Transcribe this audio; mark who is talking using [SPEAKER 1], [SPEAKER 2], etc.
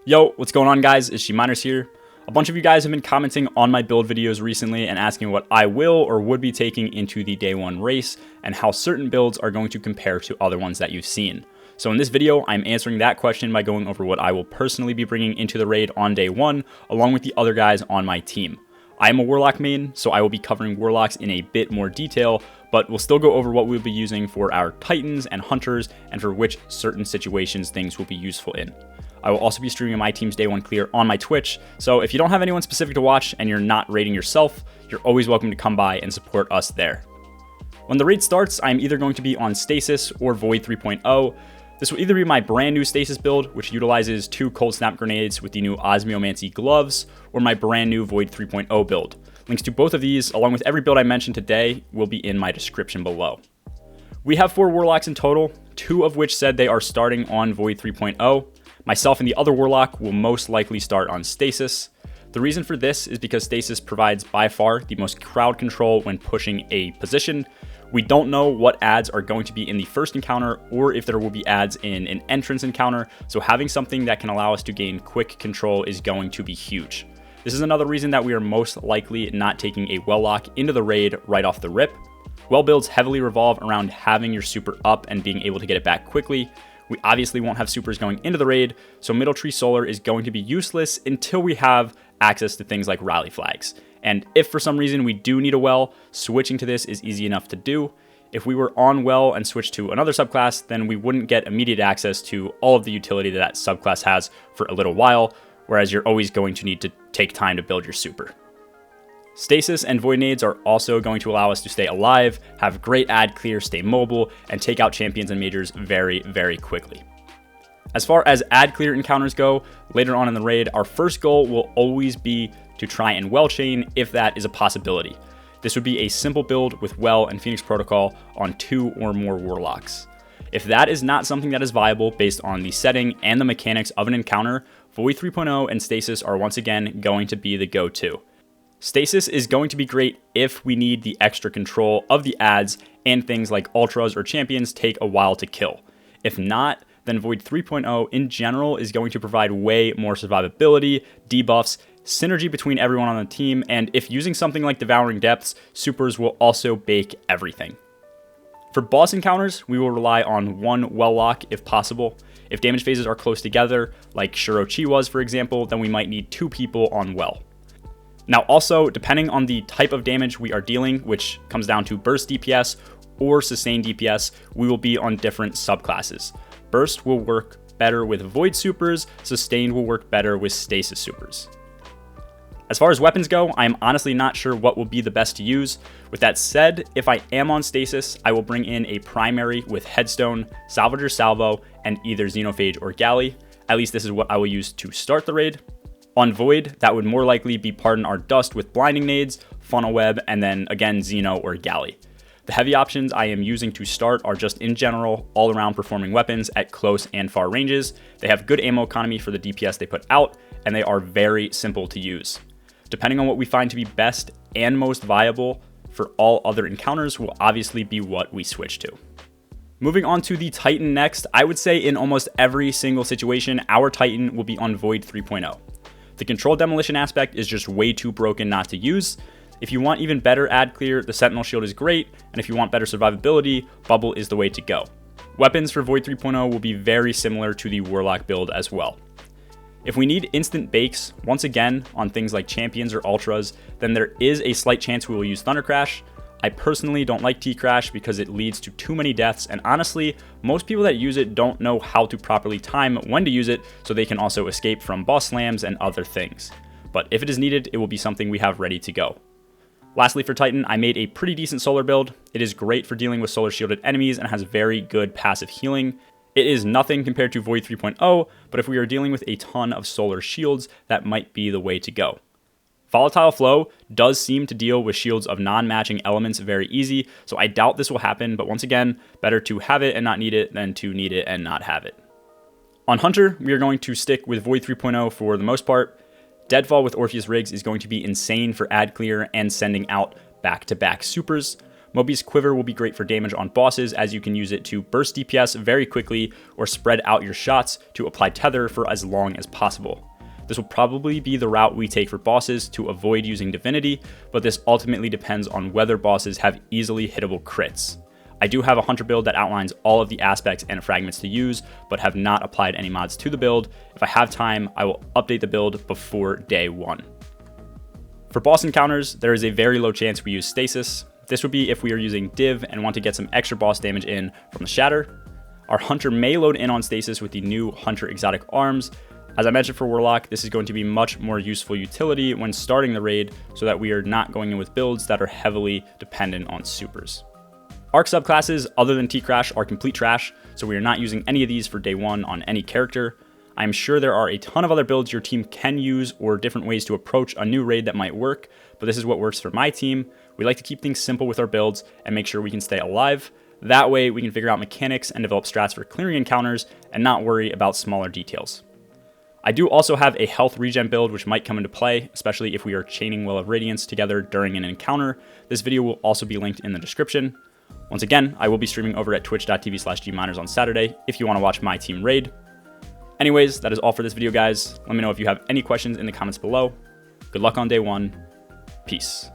[SPEAKER 1] Yo, what's going on guys? It's Miners here. A bunch of you guys have been commenting on my build videos recently and asking what I will or would be taking into the day one race and how certain builds are going to compare to other ones that you've seen. So in this video, I'm answering that question by going over what I will personally be bringing into the raid on day one, along with the other guys on my team. I am a Warlock main, so I will be covering Warlocks in a bit more detail, but we'll still go over what we'll be using for our Titans and Hunters and for which certain situations things will be useful in. I will also be streaming my team's day one clear on my Twitch, so if you don't have anyone specific to watch and you're not raiding yourself, you're always welcome to come by and support us there. When the raid starts, I'm either going to be on Stasis or Void 3.0. This will either be my brand new Stasis build, which utilizes 2 Cold Snap Grenades with the new Osmiomancy gloves, or my brand new Void 3.0 build. Links to both of these, along with every build I mentioned today, will be in my description below. We have 4 Warlocks in total, 2 of which said they are starting on Void 3.0. Myself and the other Warlock will most likely start on Stasis. The reason for this is because Stasis provides by far the most crowd control when pushing a position. We don't know what adds are going to be in the first encounter or if there will be adds in an entrance encounter, so having something that can allow us to gain quick control is going to be huge. This is another reason that we are most likely not taking a Warlock into the raid right off the rip. Well builds heavily revolve around having your super up and being able to get it back quickly. We obviously won't have supers going into the raid, so Middle Tree Solar is going to be useless until we have access to things like rally flags. And if for some reason we do need a well, switching to this is easy enough to do. If we were on well and switched to another subclass, then we wouldn't get immediate access to all of the utility that subclass has for a little while, whereas you're always going to need to take time to build your super. Stasis and Void Nades are also going to allow us to stay alive, have great ad clear, stay mobile, and take out champions and majors very, very quickly. As far as ad clear encounters go, later on in the raid, our first goal will always be to try and well chain if that is a possibility. This would be a simple build with well and Phoenix Protocol on 2 or more Warlocks. If that is not something that is viable based on the setting and the mechanics of an encounter, Void 3.0 and Stasis are once again going to be the go-to. Stasis is going to be great if we need the extra control of the ads and things like ultras or champions take a while to kill. If not, then Void 3.0 in general is going to provide way more survivability, debuffs, synergy between everyone on the team, and if using something like Devouring Depths, supers will also bake everything. For boss encounters, we will rely on 1 well lock if possible. If damage phases are close together, like Shirochi was for example, then we might need 2 people on well. Now also, depending on the type of damage we are dealing, which comes down to burst DPS or sustained DPS, we will be on different subclasses. Burst will work better with Void supers, sustained will work better with Stasis supers. As far as weapons go, I am honestly not sure what will be the best to use. With that said, if I am on Stasis, I will bring in a primary with Headstone, Salvager Salvo, and either Xenophage or Galley. At least this is what I will use to start the raid. On Void, that would more likely be Pardon Our Dust with Blinding Nades, Funnel Web, and then again Xeno or Galley. The heavy options I am using to start are just in general, all around performing weapons at close and far ranges. They have good ammo economy for the DPS they put out, and they are very simple to use. Depending on what we find to be best and most viable for all other encounters will obviously be what we switch to. Moving on to the Titan next, I would say in almost every single situation, our Titan will be on Void 3.0. The control demolition aspect is just way too broken not to use. If you want even better ad clear, the Sentinel Shield is great, and if you want better survivability, Bubble is the way to go. Weapons for Void 3.0 will be very similar to the Warlock build as well. If we need instant bakes, once again, on things like champions or ultras, then there is a slight chance we will use Thunder Crash. I personally don't like T-Crash because it leads to too many deaths, and honestly, most people that use it don't know how to properly time when to use it, so they can also escape from boss slams and other things. But if it is needed, it will be something we have ready to go. Lastly for Titan, I made a pretty decent solar build. It is great for dealing with solar shielded enemies and has very good passive healing. It is nothing compared to Void 3.0, but if we are dealing with a ton of solar shields, that might be the way to go. Volatile Flow does seem to deal with shields of non-matching elements very easy, so I doubt this will happen, but once again, better to have it and not need it than to need it and not have it. On Hunter, we are going to stick with Void 3.0 for the most part. Deadfall with Orpheus Riggs is going to be insane for ad clear and sending out back-to-back supers. Moby's Quiver will be great for damage on bosses, as you can use it to burst DPS very quickly or spread out your shots to apply tether for as long as possible. This will probably be the route we take for bosses to avoid using Divinity, but this ultimately depends on whether bosses have easily hittable crits. I do have a Hunter build that outlines all of the aspects and fragments to use, but have not applied any mods to the build. If I have time, I will update the build before day 1. For boss encounters, there is a very low chance we use Stasis. This would be if we are using Div and want to get some extra boss damage in from the Shatter. Our Hunter may load in on Stasis with the new Hunter exotic arms. As I mentioned for Warlock, this is going to be much more useful utility when starting the raid so that we are not going in with builds that are heavily dependent on supers. Arc subclasses other than T-Crash are complete trash, so we are not using any of these for day 1 on any character. I am sure there are a ton of other builds your team can use or different ways to approach a new raid that might work, but this is what works for my team. We like to keep things simple with our builds and make sure we can stay alive. That way we can figure out mechanics and develop strats for clearing encounters and not worry about smaller details. I do also have a health regen build which might come into play, especially if we are chaining Well of Radiance together during an encounter. This video will also be linked in the description. Once again, I will be streaming over at twitch.tv/gminers on Saturday if you want to watch my team raid. Anyways, that is all for this video, guys. Let me know if you have any questions in the comments below. Good luck on day 1. Peace.